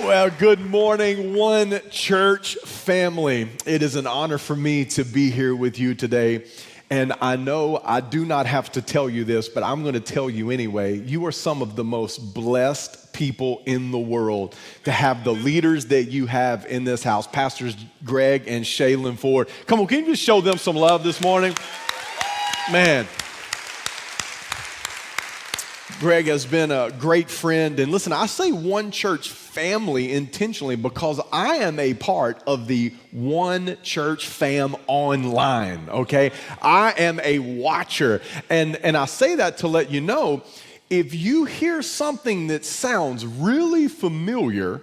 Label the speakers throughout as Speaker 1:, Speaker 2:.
Speaker 1: Well, good morning, One Church family. It is an honor for me to be here with you today. And I know I do not have to tell you this, but I'm going to tell you anyway. You are some of the most blessed people in the world to have the leaders that you have in this house, Pastors Greg and Shaylin Ford. Come on, can you just show them some love this morning? Man. Greg has been a great friend. And listen, I say One Church family intentionally because I am a part of the One Church fam online, okay? I am a watcher. And I say that to let you know, if you hear something that sounds really familiar,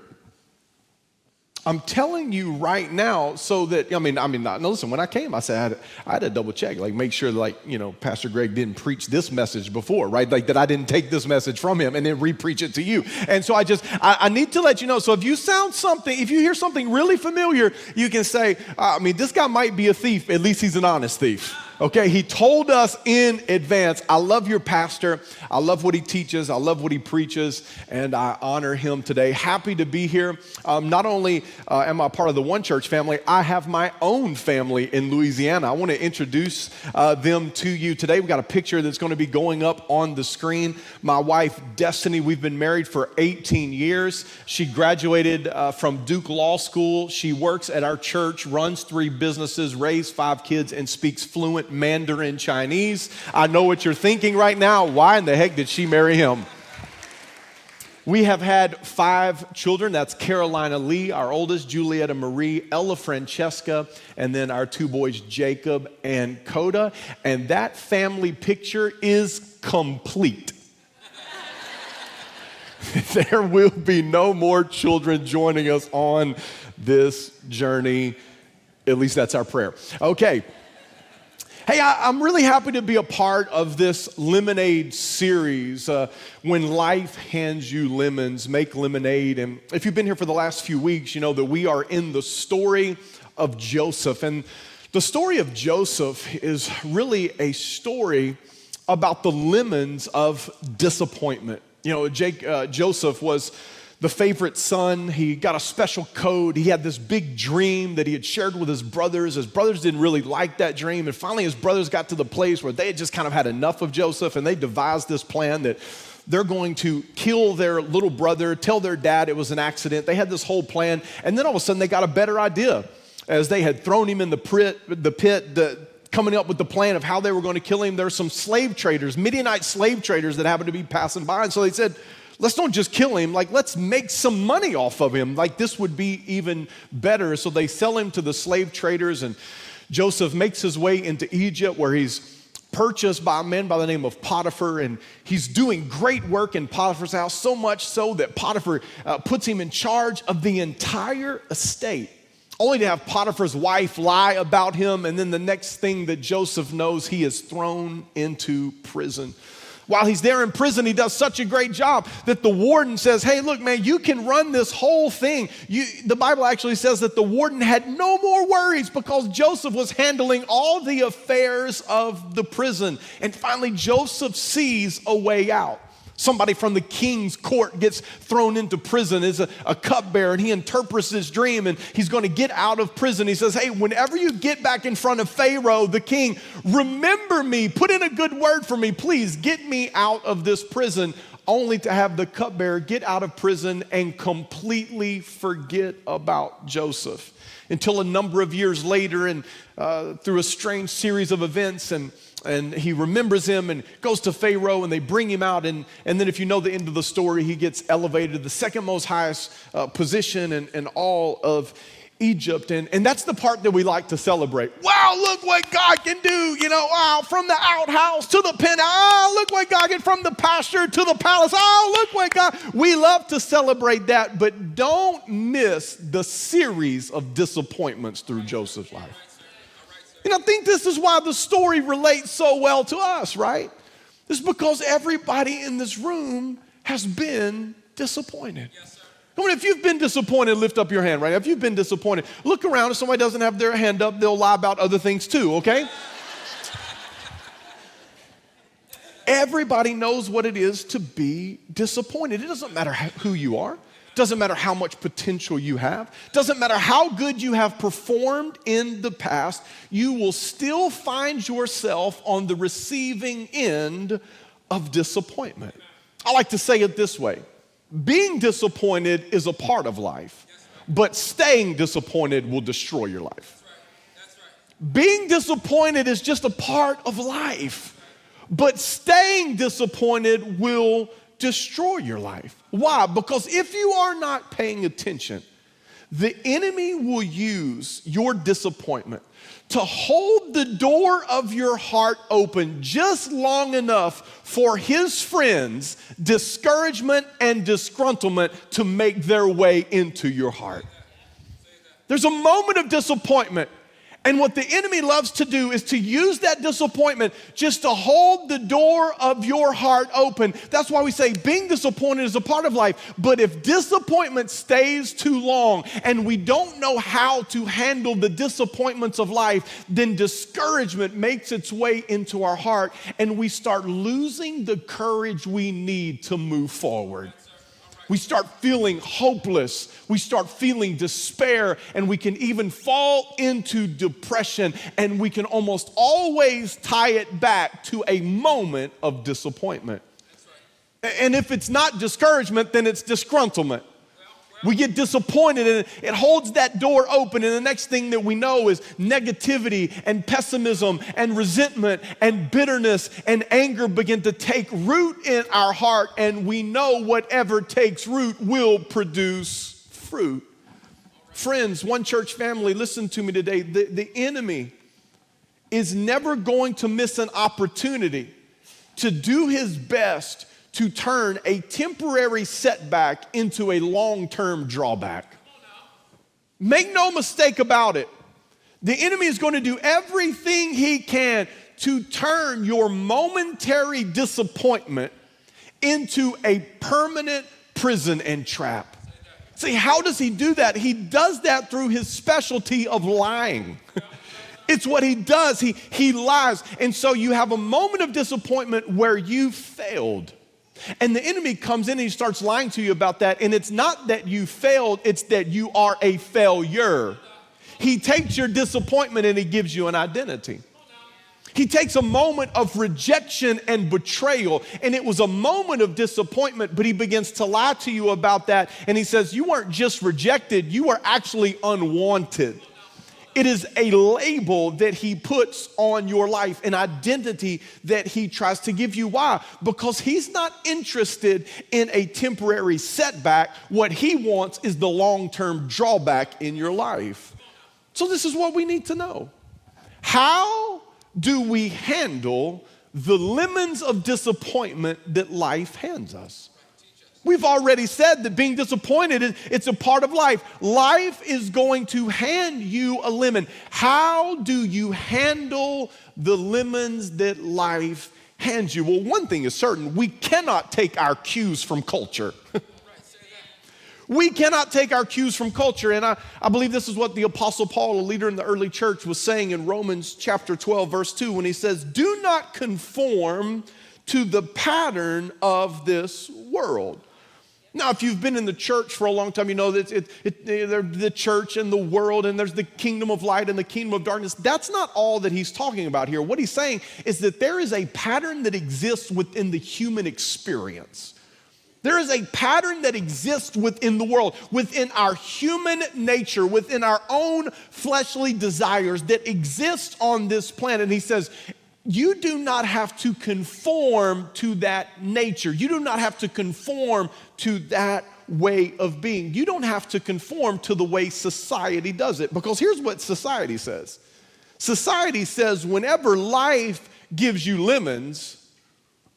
Speaker 1: I'm telling you right now so that, listen, when I came, I said I had to double check, make sure Pastor Greg didn't preach this message before, right? That I didn't take this message from him and then re-preach it to you. And so I need to let you know. So if you hear something really familiar, you can say, this guy might be a thief. At least he's an honest thief. Okay, he told us in advance. I love your pastor. I love what he teaches. I love what he preaches, and I honor him today. Happy to be here. Not only am I part of the One Church family, I have my own family in Louisiana. I want to introduce them to you today. We've got a picture that's going to be going up on the screen. My wife, Destiny, we've been married for 18 years. She graduated from Duke Law School. She works at our church, runs 3 businesses, raised 5 kids, and speaks fluent Mandarin Chinese. I know what you're thinking right now. Why in the heck did she marry him? We have had 5 children. That's Carolina Lee, our oldest, Julietta Marie, Ella Francesca, and then our 2 boys, Jacob and Coda. And that family picture is complete. There will be no more children joining us on this journey. At least that's our prayer. Okay. Hey, I'm really happy to be a part of this Lemonade series. When life hands you lemons, make lemonade. And if you've been here for the last few weeks, you know that we are in the story of Joseph. And the story of Joseph is really a story about the lemons of disappointment. Joseph was the favorite son. He got a special code. He had this big dream that he had shared with his brothers. His brothers didn't really like that dream. And finally, his brothers got to the place where they had just kind of had enough of Joseph, and they devised this plan that they're going to kill their little brother, tell their dad it was an accident. They had this whole plan. And then all of a sudden, they got a better idea. As they had thrown him in the pit, coming up with the plan of how they were going to kill him, there were some slave traders, Midianite slave traders that happened to be passing by. And so they said, let's don't just kill him, let's make some money off of him. This would be even better. So they sell him to the slave traders, and Joseph makes his way into Egypt, where he's purchased by a man by the name of Potiphar, and he's doing great work in Potiphar's house, so much so that Potiphar puts him in charge of the entire estate, only to have Potiphar's wife lie about him, and then the next thing that Joseph knows, he is thrown into prison. While he's there in prison, he does such a great job that the warden says, hey, look, man, you can run this whole thing. The Bible actually says that the warden had no more worries because Joseph was handling all the affairs of the prison. And finally, Joseph sees a way out. Somebody from the king's court gets thrown into prison as a cupbearer, and he interprets his dream, and he's going to get out of prison. He says, hey, whenever you get back in front of Pharaoh, the king, remember me, put in a good word for me, please get me out of this prison, only to have the cupbearer get out of prison and completely forget about Joseph. Until a number of years later, and through a strange series of events, and he remembers him and goes to Pharaoh, and they bring him out. And then if you know the end of the story, he gets elevated to the second most highest position in all of Egypt. And that's the part that we like to celebrate. Wow, look what God can do. Wow, from the outhouse to the pen. Oh, look what God can, from the pasture to the palace. Oh, look what God. We love to celebrate that, but don't miss the series of disappointments through Joseph's life. I think this is why the story relates so well to us, right? It's because everybody in this room has been disappointed. Yes, sir. Come on, if you've been disappointed, lift up your hand, right? If you've been disappointed, look around. If somebody doesn't have their hand up, they'll lie about other things too, okay? Everybody knows what it is to be disappointed. It doesn't matter who you are. Doesn't matter how much potential you have. Doesn't matter how good you have performed in the past. You will still find yourself on the receiving end of disappointment. I like to say it this way. Being disappointed is a part of life, but staying disappointed will destroy your life. Being disappointed is just a part of life, but staying disappointed will destroy your life. Why? Because if you are not paying attention, the enemy will use your disappointment to hold the door of your heart open just long enough for his friends' discouragement and disgruntlement to make their way into your heart. There's a moment of disappointment. And what the enemy loves to do is to use that disappointment just to hold the door of your heart open. That's why we say being disappointed is a part of life. But if disappointment stays too long and we don't know how to handle the disappointments of life, then discouragement makes its way into our heart and we start losing the courage we need to move forward. We start feeling hopeless. We start feeling despair, and we can even fall into depression, and we can almost always tie it back to a moment of disappointment. And if it's not discouragement, then it's disgruntlement. We get disappointed and it holds that door open, and the next thing that we know is negativity and pessimism and resentment and bitterness and anger begin to take root in our heart, and we know whatever takes root will produce fruit. Friends, one church family, listen to me today. The enemy is never going to miss an opportunity to do his best to turn a temporary setback into a long-term drawback. Make no mistake about it. The enemy is going to do everything he can to turn your momentary disappointment into a permanent prison and trap. See, how does he do that? He does that through his specialty of lying. It's what he does. He lies. And so you have a moment of disappointment where you failed. And the enemy comes in and he starts lying to you about that. And it's not that you failed, it's that you are a failure. He takes your disappointment and he gives you an identity. He takes a moment of rejection and betrayal, and it was a moment of disappointment, but he begins to lie to you about that. And he says, you weren't just rejected, you were actually unwanted. It is a label that he puts on your life, an identity that he tries to give you. Why? Because he's not interested in a temporary setback. What he wants is the long-term drawback in your life. So this is what we need to know. How do we handle the lemons of disappointment that life hands us? We've already said that being disappointed, it's a part of life. Life is going to hand you a lemon. How do you handle the lemons that life hands you? Well, one thing is certain. We cannot take our cues from culture. We cannot take our cues from culture. And I believe this is what the Apostle Paul, a leader in the early church, was saying in Romans chapter 12, verse 2, when he says, do not conform to the pattern of this world. Now, if you've been in the church for a long time, you know that the church and the world, and there's the kingdom of light and the kingdom of darkness. That's not all that he's talking about here. What he's saying is that there is a pattern that exists within the human experience. There is a pattern that exists within the world, within our human nature, within our own fleshly desires that exist on this planet. And he says, you do not have to conform to that nature. You do not have to conform to that way of being. You don't have to conform to the way society does it. Because here's what society says. Society says whenever life gives you lemons,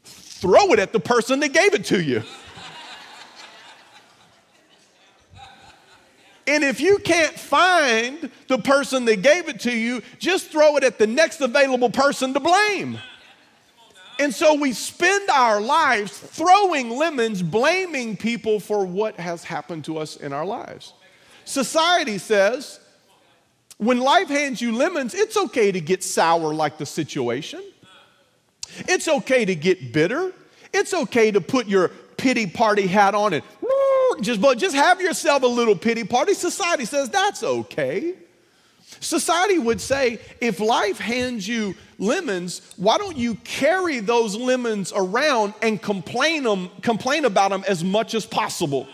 Speaker 1: throw it at the person that gave it to you. And if you can't find the person that gave it to you, just throw it at the next available person to blame. And so we spend our lives throwing lemons, blaming people for what has happened to us in our lives. Society says, when life hands you lemons, it's okay to get sour like the situation. It's okay to get bitter. It's okay to put your pity party hat on and just have yourself a little pity party. Society says that's okay. Society would say, if life hands you lemons, why don't you carry those lemons around and complain about them as much as possible?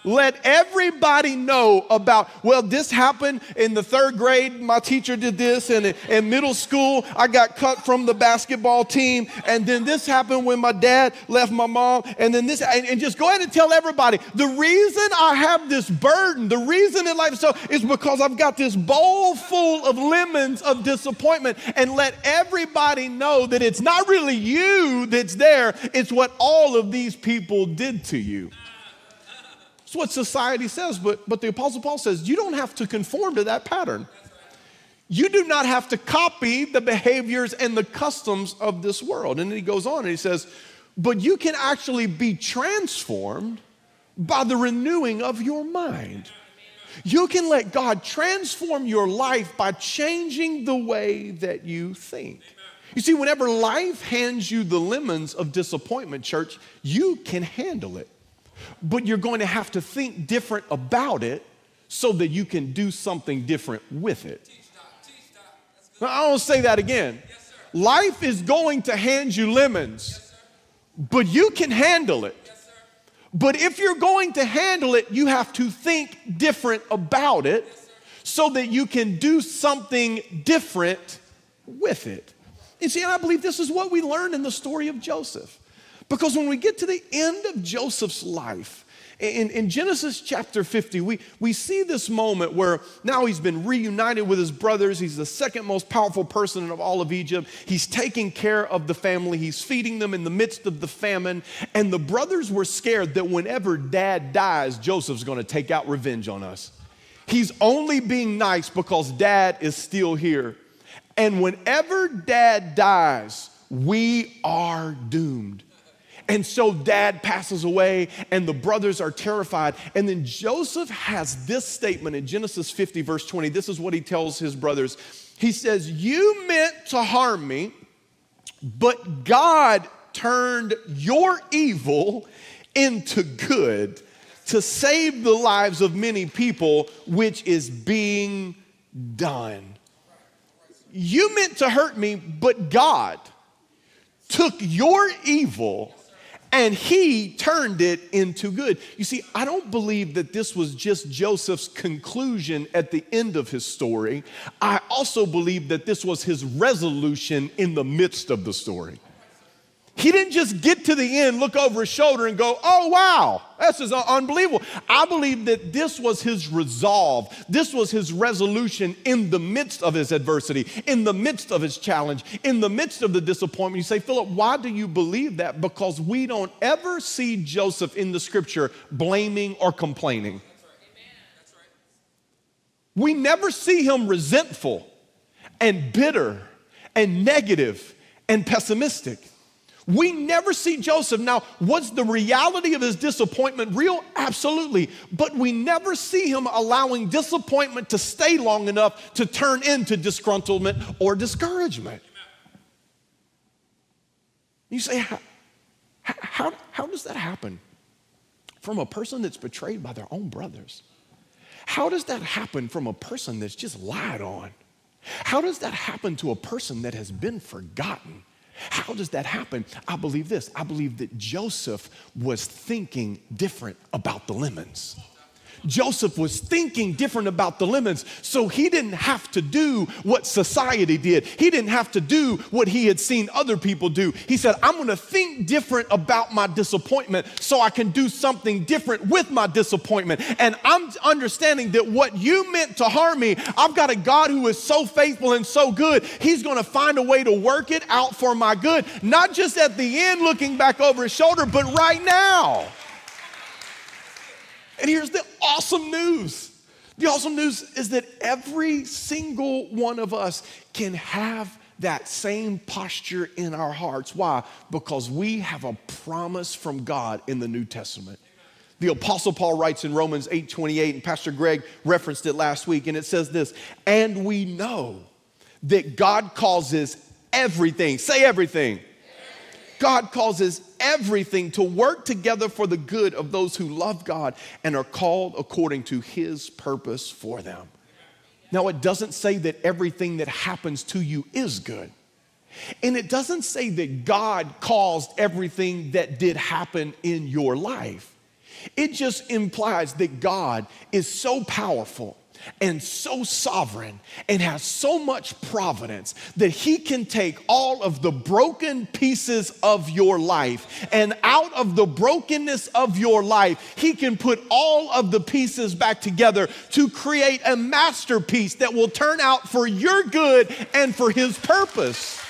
Speaker 1: Let everybody know about, well, this happened in the 3rd grade, my teacher did this, and in middle school, I got cut from the basketball team, and then this happened when my dad left my mom, and then this, and just go ahead and tell everybody, the reason I have this burden, the reason in life is because I've got this bowl full of lemons of disappointment, and let everybody know that it's not really you that's there, it's what all of these people did to you. That's what society says, but the Apostle Paul says, you don't have to conform to that pattern. You do not have to copy the behaviors and the customs of this world. And then he goes on and he says, but you can actually be transformed by the renewing of your mind. You can let God transform your life by changing the way that you think. You see, whenever life hands you the lemons of disappointment, church, you can handle it. But you're going to have to think different about it so that you can do something different with it. Now, I don't say that again. Yes, life is going to hand you lemons, yes, but you can handle it. Yes, but if you're going to handle it, you have to think different about it, yes, so that you can do something different with it. And see, and I believe this is what we learn in the story of Joseph. Because when we get to the end of Joseph's life, in Genesis chapter 50, we see this moment where now he's been reunited with his brothers. He's the second most powerful person of all of Egypt. He's taking care of the family. He's feeding them in the midst of the famine. And the brothers were scared that whenever dad dies, Joseph's going to take out revenge on us. He's only being nice because dad is still here. And whenever dad dies, we are doomed. And so dad passes away and the brothers are terrified. And then Joseph has this statement in Genesis 50, verse 20. This is what he tells his brothers. He says, you meant to harm me, but God turned your evil into good to save the lives of many people, which is being done. You meant to hurt me, but God took your evil and he turned it into good. You see, I don't believe that this was just Joseph's conclusion at the end of his story. I also believe that this was his resolution in the midst of the story. He didn't just get to the end, look over his shoulder and go, oh, wow, this is unbelievable. I believe that this was his resolve. This was his resolution in the midst of his adversity, in the midst of his challenge, in the midst of the disappointment. You say, Phillip, why do you believe that? Because we don't ever see Joseph in the scripture blaming or complaining. That's right. We never see him resentful and bitter and negative and pessimistic. We never see Joseph. Now, was the reality of his disappointment real? Absolutely. But we never see him allowing disappointment to stay long enough to turn into disgruntlement or discouragement. You say, how does that happen from a person that's betrayed by their own brothers? How does that happen from a person that's just lied on? How does that happen to a person that has been forgotten? How does that happen? I believe this. I believe that Joseph was thinking different about the lemons. Joseph was thinking different about the lemons, so he didn't have to do what society did. He didn't have to do what he had seen other people do. He said, I'm going to think different about my disappointment so I can do something different with my disappointment. And I'm understanding that what you meant to harm me, I've got a God who is so faithful and so good. He's going to find a way to work it out for my good, not just at the end looking back over his shoulder, but right now. And here's the awesome news. The awesome news is that every single one of us can have that same posture in our hearts. Why? Because we have a promise from God in the New Testament. The Apostle Paul writes in Romans 8:28, and Pastor Greg referenced it last week, and it says this, and we know that God causes everything, say everything, God causes everything to work together for the good of those who love God and are called according to his purpose for them. Now, it doesn't say that everything that happens to you is good. And it doesn't say that God caused everything that did happen in your life. It just implies that God is so powerful and so sovereign and has so much providence that he can take all of the broken pieces of your life, and out of the brokenness of your life, he can put all of the pieces back together to create a masterpiece that will turn out for your good and for his purpose.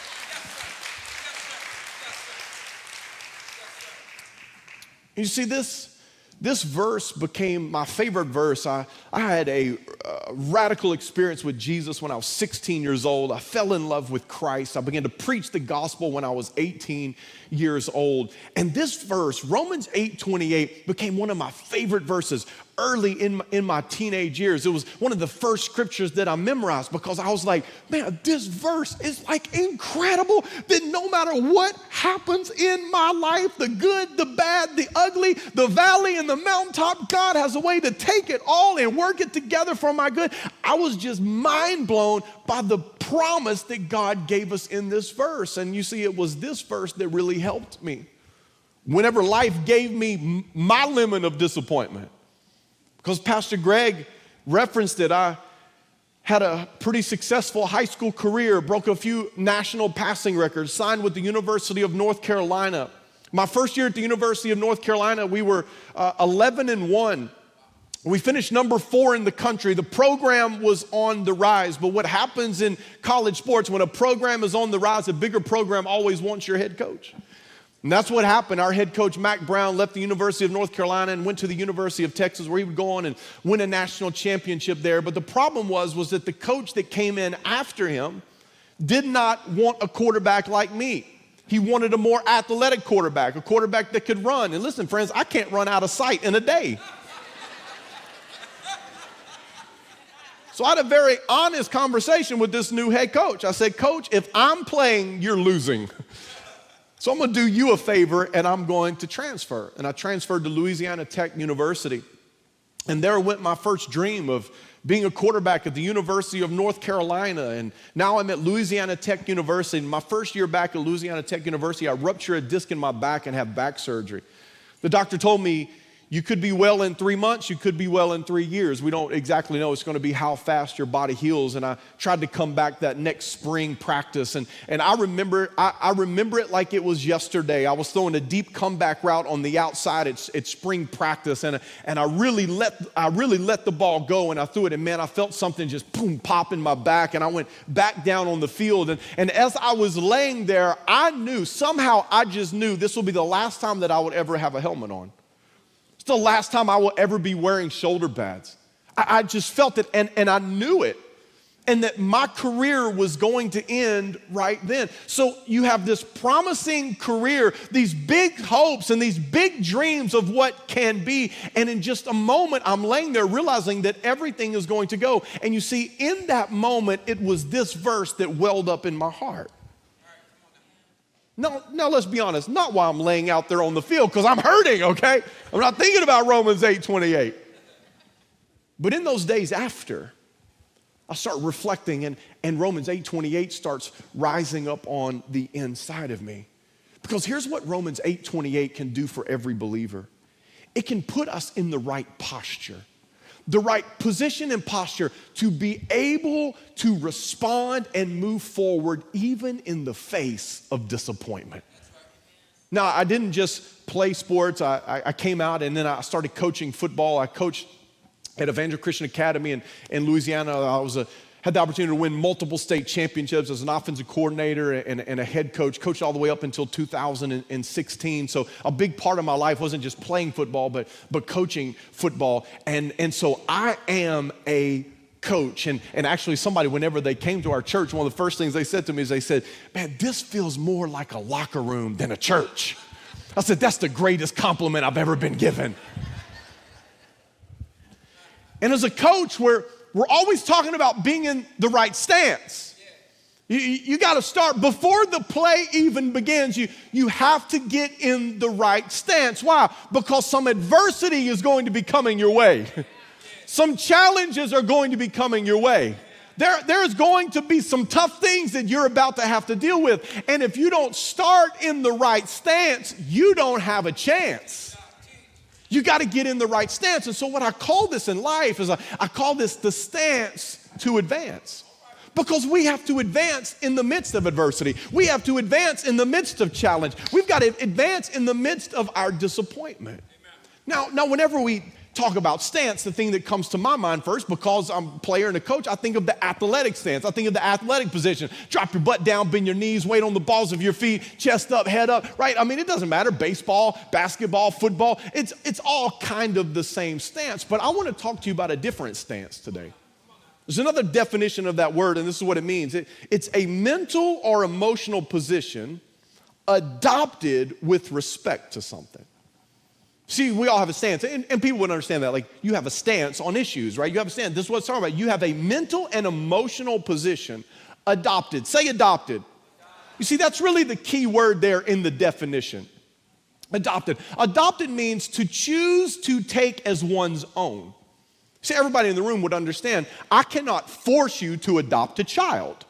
Speaker 1: You see, this verse became my favorite verse. I had a radical experience with Jesus when I was 16 years old. I fell in love with Christ. I began to preach the gospel when I was 18 years old. And this verse, Romans 8:28, became one of my favorite verses early in my teenage years. It was one of the first scriptures that I memorized because I was like, man, this verse is like incredible, that no matter what happens in my life, the good, the bad, the ugly, the valley and the mountaintop, God has a way to take it all and work it together for my good. I was just mind blown by the promise that God gave us in this verse. And you see, it was this verse that really helped me. Whenever life gave me my lemon of disappointment, because Pastor Greg referenced it, I had a pretty successful high school career, broke a few national passing records, signed with the University of North Carolina. My first year at the University of North Carolina, we were 11-1. We finished number 4 in the country. The program was on the rise, but what happens in college sports, when a program is on the rise, a bigger program always wants your head coach. And that's what happened. Our head coach, Mac Brown, left the University of North Carolina and went to the University of Texas, where he would go on and win a national championship there. But the problem was that the coach that came in after him did not want a quarterback like me. He wanted a more athletic quarterback, a quarterback that could run. And listen, friends, I can't run out of sight in a day. So I had a very honest conversation with this new head coach. I said, Coach, if I'm playing, you're losing. So I'm going to do you a favor, and I'm going to transfer. And I transferred to Louisiana Tech University. And there went my first dream of being a quarterback at the University of North Carolina. And now I'm at Louisiana Tech University. And my first year back at Louisiana Tech University, I ruptured a disc in my back and have back surgery. The doctor told me, you could be well in 3 months, you could be well in 3 years. We don't exactly know. It's going to be how fast your body heals. And I tried to come back that next spring practice. And I remember it like it was yesterday. I was throwing a deep comeback route on the outside at spring practice. And I really let the ball go, and I threw it. And man, I felt something just boom, pop in my back. And I went back down on the field. And as I was laying there, I just knew this will be the last time that I would ever have a helmet on. The last time I will ever be wearing shoulder pads. I just felt it, and I knew it, and that my career was going to end right then. So you have this promising career, these big hopes and these big dreams of what can be, and in just a moment, I'm laying there realizing that everything is going to go. And you see, in that moment, it was this verse that welled up in my heart. Now let's be honest, not while I'm laying out there on the field, because I'm hurting, okay? I'm not thinking about Romans 8:28. But in those days after, I start reflecting, and Romans 8:28 starts rising up on the inside of me. Because here's what Romans 8:28 can do for every believer. It can put us in the right posture, the right position and posture to be able to respond and move forward even in the face of disappointment. Now, I didn't just play sports. I came out and then I started coaching football. I coached at Evangel Christian Academy in Louisiana. I had the opportunity to win multiple state championships as an offensive coordinator and a head coach, coached all the way up until 2016. So a big part of my life wasn't just playing football, but coaching football. And so I am a coach. And actually somebody, whenever they came to our church, one of the first things they said to me is they said, man, this feels more like a locker room than a church. I said, that's the greatest compliment I've ever been given. And as a coach, we're always talking about being in the right stance. You got to start before the play even begins. You have to get in the right stance. Why? Because some adversity is going to be coming your way. Some challenges are going to be coming your way. There's going to be some tough things that you're about to have to deal with. And if you don't start in the right stance, you don't have a chance. You got to get in the right stance. And so what I call this in life is I call this the stance to advance. Because we have to advance in the midst of adversity. We have to advance in the midst of challenge. We've got to advance in the midst of our disappointment. Now, whenever we talk about stance, the thing that comes to my mind first, because I'm a player and a coach, I think of the athletic stance. I think of the athletic position. Drop your butt down, bend your knees, weight on the balls of your feet, chest up, head up, right? I mean, it doesn't matter. Baseball, basketball, football, it's all kind of the same stance. But I want to talk to you about a different stance today. There's another definition of that word, and this is what it means. It's a mental or emotional position adopted with respect to something. See, we all have a stance, and people would understand that. Like, you have a stance on issues, right? You have a stance. This is what it's talking about. You have a mental and emotional position adopted. Say adopted. You see, that's really the key word there in the definition. Adopted. Adopted means to choose to take as one's own. See, everybody in the room would understand, I cannot force you to adopt a child.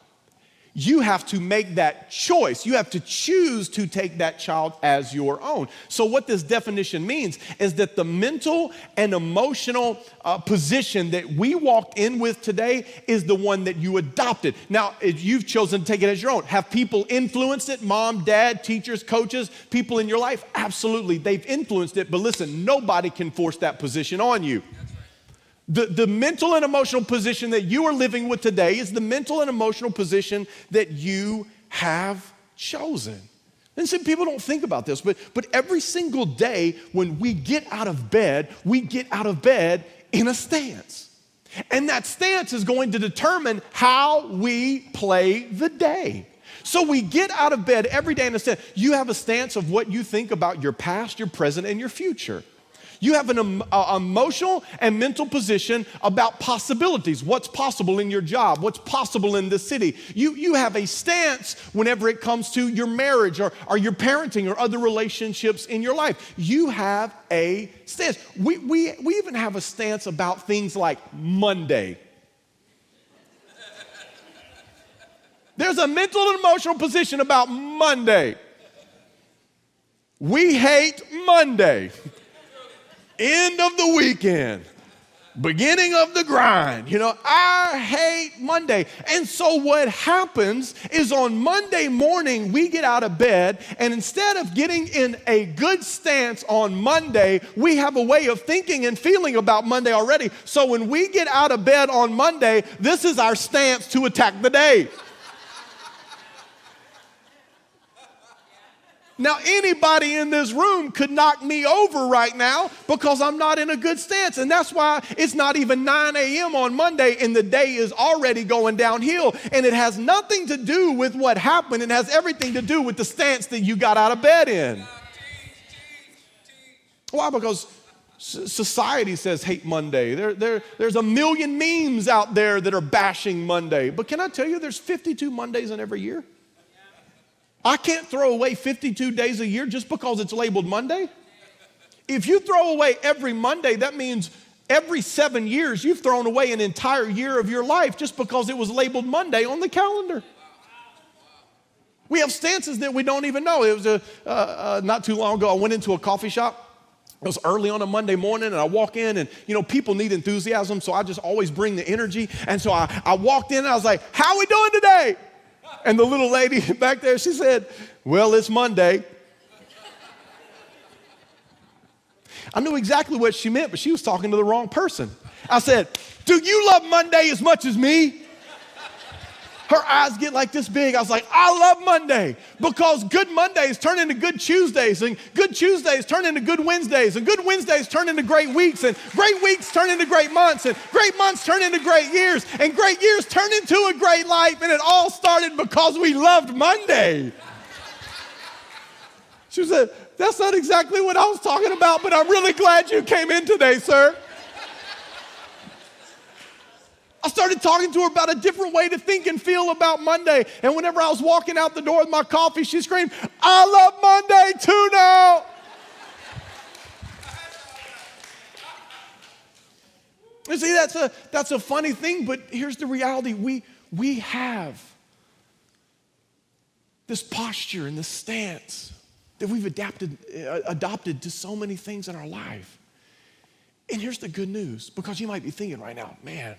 Speaker 1: You have to make that choice. You have to choose to take that child as your own. So what this definition means is that the mental and emotional position that we walked in with today is the one that you adopted. Now, if you've chosen to take it as your own, have people influenced it? Mom, dad, teachers, coaches, people in your life? Absolutely, they've influenced it. But listen, nobody can force that position on you. The mental and emotional position that you are living with today is the mental and emotional position that you have chosen. And some people don't think about this, but every single day when we get out of bed, we get out of bed in a stance. And that stance is going to determine how we play the day. So we get out of bed every day in a stance. You have a stance of what you think about your past, your present, and your future. You have an emotional and mental position about possibilities. What's possible in your job? What's possible in the city? You have a stance whenever it comes to your marriage or your parenting or other relationships in your life. You have a stance. We even have a stance about things like Monday. There's a mental and emotional position about Monday. We hate Monday. End of the weekend, beginning of the grind. You know, I hate Monday. And so what happens is on Monday morning, we get out of bed, and instead of getting in a good stance on Monday, we have a way of thinking and feeling about Monday already. So when we get out of bed on Monday, this is our stance to attack the day. Now, anybody in this room could knock me over right now because I'm not in a good stance. And that's why it's not even 9 a.m. on Monday and the day is already going downhill. And it has nothing to do with what happened. It has everything to do with the stance that you got out of bed in. Why? Because society says hate Monday. There's a million memes out there that are bashing Monday. But can I tell you, there's 52 Mondays in every year? I can't throw away 52 days a year just because it's labeled Monday. If you throw away every Monday, that means every 7 years you've thrown away an entire year of your life just because it was labeled Monday on the calendar. We have stances that we don't even know. It was not too long ago, I went into a coffee shop. It was early on a Monday morning, and I walk in, and, you know, people need enthusiasm, so I just always bring the energy. And so I walked in, and I was like, how are we doing today? And the little lady back there, she said, well, it's Monday. I knew exactly what she meant, but she was talking to the wrong person. I said, do you love Monday as much as me? Her eyes get like this big. I was like, I love Monday because good Mondays turn into good Tuesdays, and good Tuesdays turn into good Wednesdays, and good Wednesdays turn into great weeks, and great weeks turn into great months, and great months turn into great years, and great years turn into a great life. And it all started because we loved Monday. She said, that's not exactly what I was talking about, but I'm really glad you came in today, sir. I started talking to her about a different way to think and feel about Monday. And whenever I was walking out the door with my coffee, she screamed, I love Monday too now. You see, that's a funny thing, but here's the reality. We have this posture and this stance that we've adopted to so many things in our life. And here's the good news, because you might be thinking right now, man,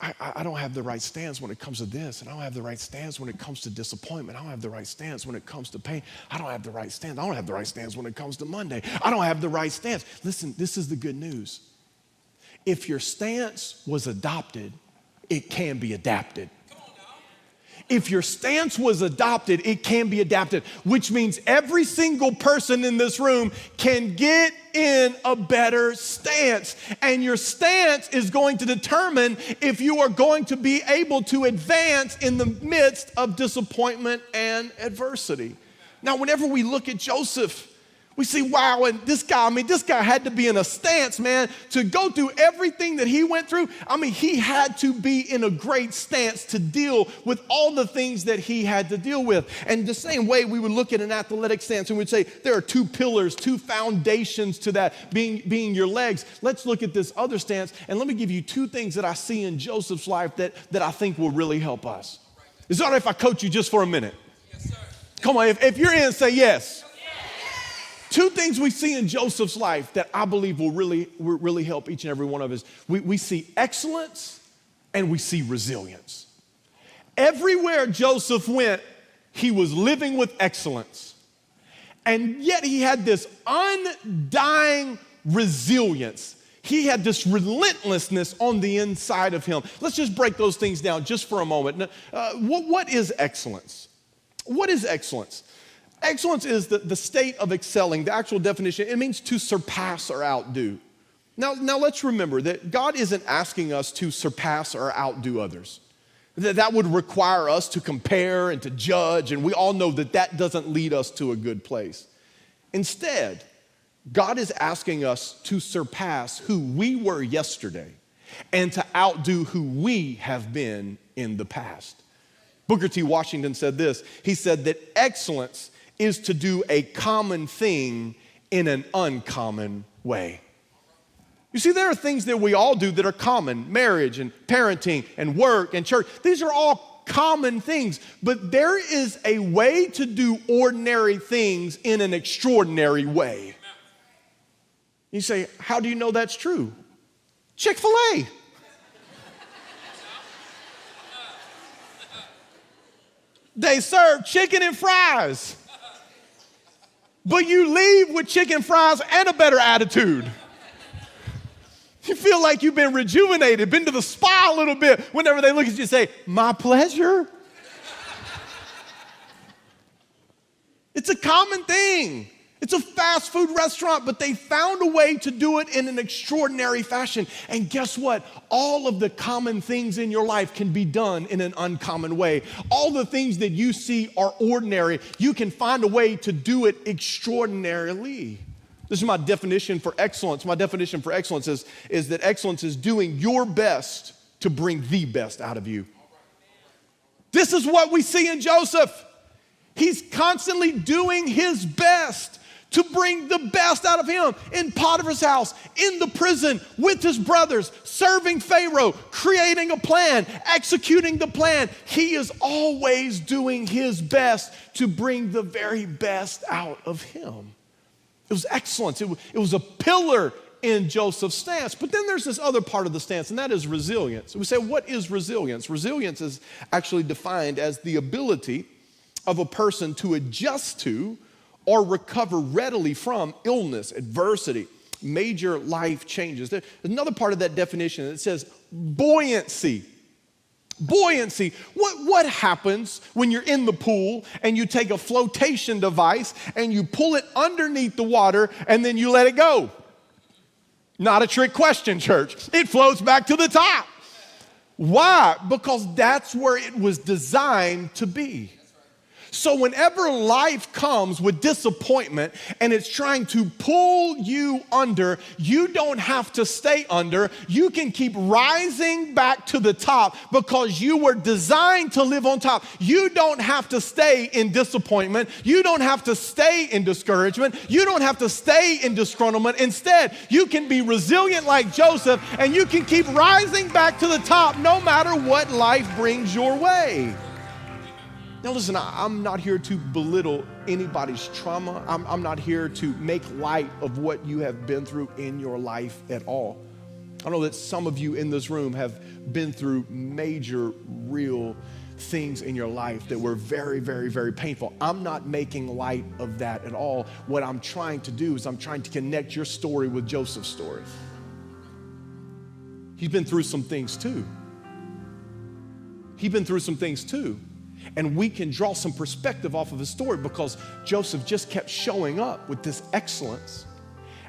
Speaker 1: I don't have the right stance when it comes to this, and I don't have the right stance when it comes to disappointment. I don't have the right stance when it comes to pain. I don't have the right stance. I don't have the right stance when it comes to Monday. I don't have the right stance. Listen, this is the good news. If your stance was adopted, it can be adapted. If your stance was adopted, it can be adapted, which means every single person in this room can get in a better stance. And your stance is going to determine if you are going to be able to advance in the midst of disappointment and adversity. Now, whenever we look at Joseph, we see, wow, and this guy had to be in a stance, man, to go through everything that he went through. He had to be in a great stance to deal with all the things that he had to deal with. And the same way we would look at an athletic stance and we'd say there are two pillars, two foundations to that, being your legs. Let's look at this other stance, and let me give you two things that I see in Joseph's life that I think will really help us. Is it all right if I coach you just for a minute? Yes, sir. Come on, if you're in, say yes. Two things we see in Joseph's life that I believe will really help each and every one of us. We see excellence and we see resilience. Everywhere Joseph went, he was living with excellence. And yet he had this undying resilience. He had this relentlessness on the inside of him. Let's just break those things down just for a moment. What is excellence? What is excellence? Excellence is the state of excelling. The actual definition, it means to surpass or outdo. Now let's remember that God isn't asking us to surpass or outdo others. That would require us to compare and to judge, and we all know that doesn't lead us to a good place. Instead, God is asking us to surpass who we were yesterday and to outdo who we have been in the past. Booker T. Washington said this. He said that excellence is to do a common thing in an uncommon way. You see, there are things that we all do that are common. Marriage and parenting and work and church. These are all common things. But there is a way to do ordinary things in an extraordinary way. You say, how do you know that's true? Chick-fil-A. They serve chicken and fries. But you leave with chicken fries and a better attitude. You feel like you've been rejuvenated, been to the spa a little bit. Whenever they look at you and say, my pleasure. It's a common thing. It's a fast food restaurant, but they found a way to do it in an extraordinary fashion. And guess what? All of the common things in your life can be done in an uncommon way. All the things that you see are ordinary. You can find a way to do it extraordinarily. This is my definition for excellence. My definition for excellence is that excellence is doing your best to bring the best out of you. This is what we see in Joseph. He's constantly doing his best to bring the best out of him in Potiphar's house, in the prison, with his brothers, serving Pharaoh, creating a plan, executing the plan. He is always doing his best to bring the very best out of him. It was excellence. It was a pillar in Joseph's stance. But then there's this other part of the stance, and that is resilience. We say, what is resilience? Resilience is actually defined as the ability of a person to adjust to or recover readily from illness, adversity, major life changes. There's another part of that definition that says buoyancy. Buoyancy. What happens when you're in the pool and you take a flotation device and you pull it underneath the water and then you let it go? Not a trick question, church. It floats back to the top. Why? Because that's where it was designed to be. So whenever life comes with disappointment and it's trying to pull you under, you don't have to stay under. You can keep rising back to the top because you were designed to live on top. You don't have to stay in disappointment. You don't have to stay in discouragement. You don't have to stay in disgruntlement. Instead, you can be resilient like Joseph, and you can keep rising back to the top no matter what life brings your way. Now listen, I'm not here to belittle anybody's trauma. I'm not here to make light of what you have been through in your life at all. I know that some of you in this room have been through major, real things in your life that were very, very, very painful. I'm not making light of that at all. What I'm trying to do is I'm trying to connect your story with Joseph's story. He's been through some things too. He's been through some things too. And we can draw some perspective off of his story because Joseph just kept showing up with this excellence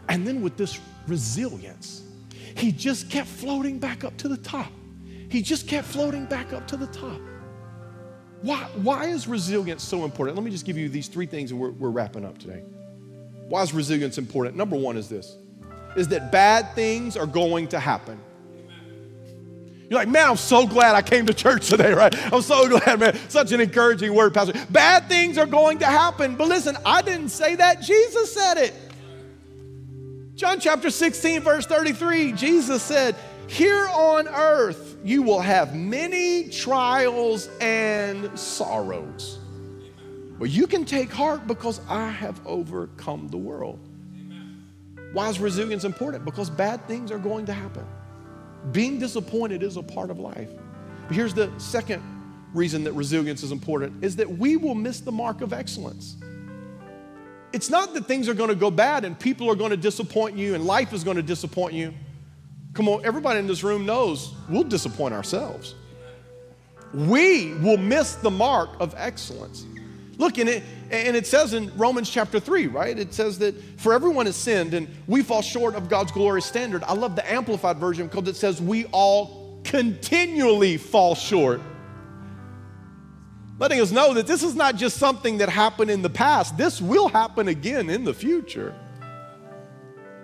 Speaker 1: and then with this resilience. He just kept floating back up to the top. He just kept floating back up to the top. Why is resilience so important? Let me just give you these three things and we're wrapping up today. Why is resilience important? Number one is this, is that bad things are going to happen. You're like, man, I'm so glad I came to church today, right? I'm so glad, man. Such an encouraging word, Pastor. Bad things are going to happen. But listen, I didn't say that. Jesus said it. John chapter 16, verse 33, Jesus said, here on earth, you will have many trials and sorrows. But you can take heart because I have overcome the world. Why is resilience important? Because bad things are going to happen. Being disappointed is a part of life. But here's the second reason that resilience is important, is that we will miss the mark of excellence. It's not that things are going to go bad and people are going to disappoint you and life is going to disappoint you. Come on, everybody in this room knows we'll disappoint ourselves. We will miss the mark of excellence. Look, and it says in Romans chapter 3, right? It says that for everyone has sinned and we fall short of God's glorious standard. I love the Amplified version because it says we all continually fall short. Letting us know that this is not just something that happened in the past. This will happen again in the future.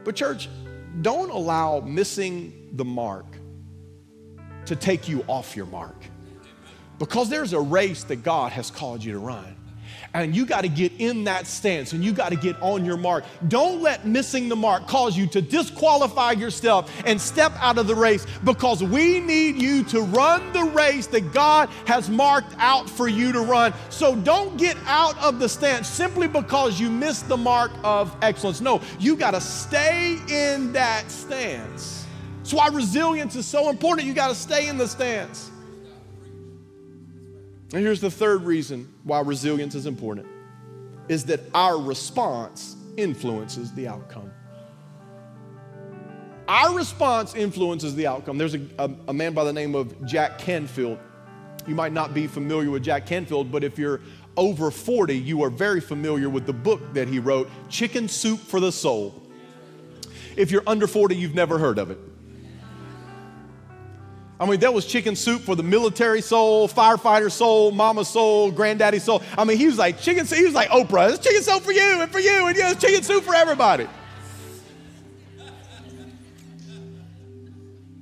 Speaker 1: But church, don't allow missing the mark to take you off your mark. Because there's a race that God has called you to run. And you got to get in that stance and you got to get on your mark. Don't let missing the mark cause you to disqualify yourself and step out of the race, because we need you to run the race that God has marked out for you to run. So don't get out of the stance simply because you missed the mark of excellence. No, you got to stay in that stance. That's why resilience is so important. You got to stay in the stance. And here's the third reason why resilience is important, is that our response influences the outcome. Our response influences the outcome. There's a man by the name of Jack Canfield. You might not be familiar with Jack Canfield, but if you're over 40, you are very familiar with the book that he wrote, Chicken Soup for the Soul. If you're under 40, you've never heard of it. I mean, that was chicken soup for the military soul, firefighter soul, mama soul, granddaddy soul. I mean, he was like chicken soup. He was like Oprah. It's chicken soup for you and for you, and it's chicken soup for everybody.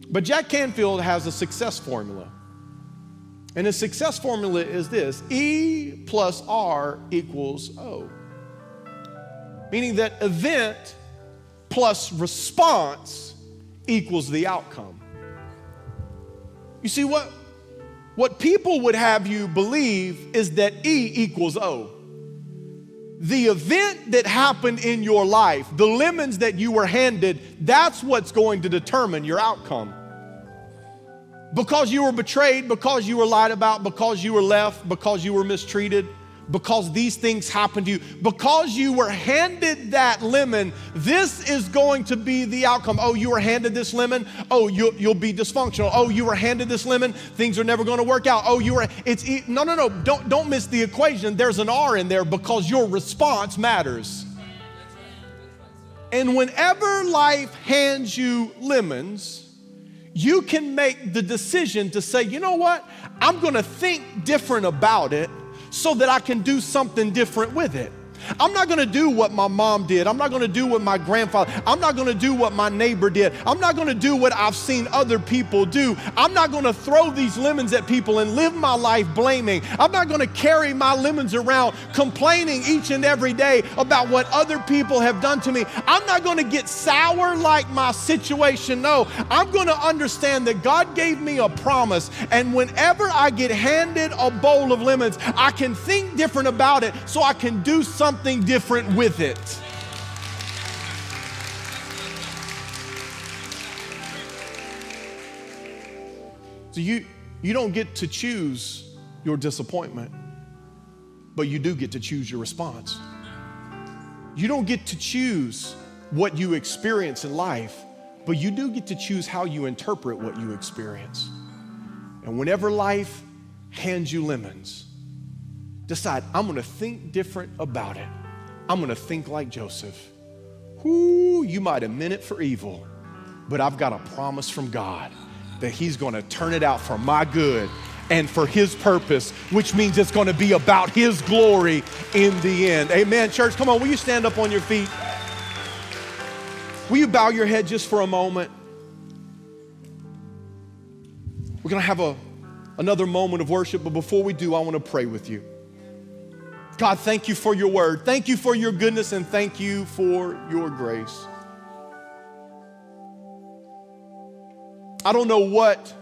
Speaker 1: But Jack Canfield has a success formula. And his success formula is this: E plus R equals O. Meaning that event plus response equals the outcome. You see, what people would have you believe is that E equals O. The event that happened in your life, the lemons that you were handed, that's what's going to determine your outcome. Because you were betrayed, because you were lied about, because you were left, because you were mistreated, because these things happened to you, because you were handed that lemon, this is going to be the outcome. Oh, you were handed this lemon. Oh, you'll be dysfunctional. Oh, you were handed this lemon. Things are never going to work out. Oh, no. Don't miss the equation. There's an R in there, because your response matters. And whenever life hands you lemons, you can make the decision to say, you know what? I'm going to think different about it, so that I can do something different with it. I'm not going to do what my mom did. I'm not going to do what my grandfather. I'm not going to do what my neighbor did. I'm not going to do what I've seen other people do. I'm not going to throw these lemons at people and live my life blaming. I'm not going to carry my lemons around complaining each and every day about what other people have done to me. I'm not going to get sour like my situation. No, I'm going to understand that God gave me a promise, and whenever I get handed a bowl of lemons, I can think different about it so I can do something different with it. So you don't get to choose your disappointment, but you do get to choose your response. You don't get to choose what you experience in life, but you do get to choose how you interpret what you experience. And whenever life hands you lemons, decide, I'm going to think different about it. I'm going to think like Joseph. Whoo, you might have meant it for evil, but I've got a promise from God that he's going to turn it out for my good and for his purpose, which means it's going to be about his glory in the end. Amen. Church, come on, will you stand up on your feet? Will you bow your head just for a moment? We're going to have another moment of worship, but before we do, I want to pray with you. God, thank you for your word. Thank you for your goodness, and thank you for your grace. I don't know what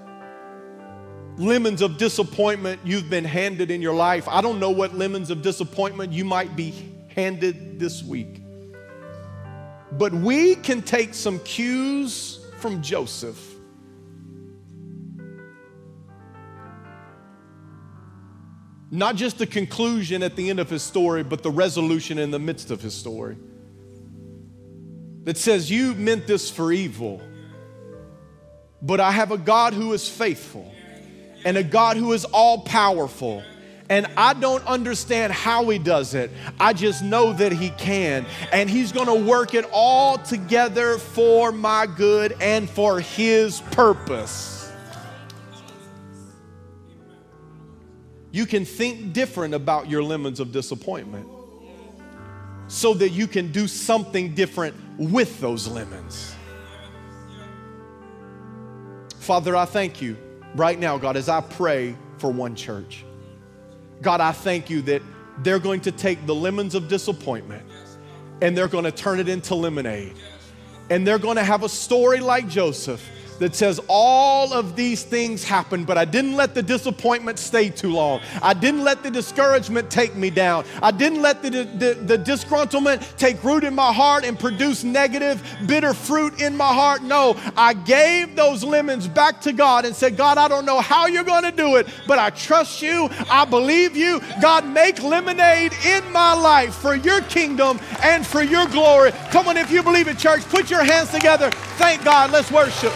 Speaker 1: lemons of disappointment you've been handed in your life. I don't know what lemons of disappointment you might be handed this week. But we can take some cues from Joseph. Not just the conclusion at the end of his story, but the resolution in the midst of his story. That says, you meant this for evil, but I have a God who is faithful and a God who is all powerful. And I don't understand how he does it. I just know that he can. And he's going to work it all together for my good and for his purpose. You can think different about your lemons of disappointment so that you can do something different with those lemons. Father, I thank you right now, God, as I pray for one church. God, I thank you that they're going to take the lemons of disappointment and they're going to turn it into lemonade. And they're going to have a story like Joseph that says all of these things happened, but I didn't let the disappointment stay too long. I didn't let the discouragement take me down. I didn't let the disgruntlement take root in my heart and produce negative, bitter fruit in my heart. No, I gave those lemons back to God and said, God, I don't know how you're going to do it, but I trust you. I believe you. God, make lemonade in my life for your kingdom and for your glory. Come on, if you believe it, church, put your hands together. Thank God. Let's worship.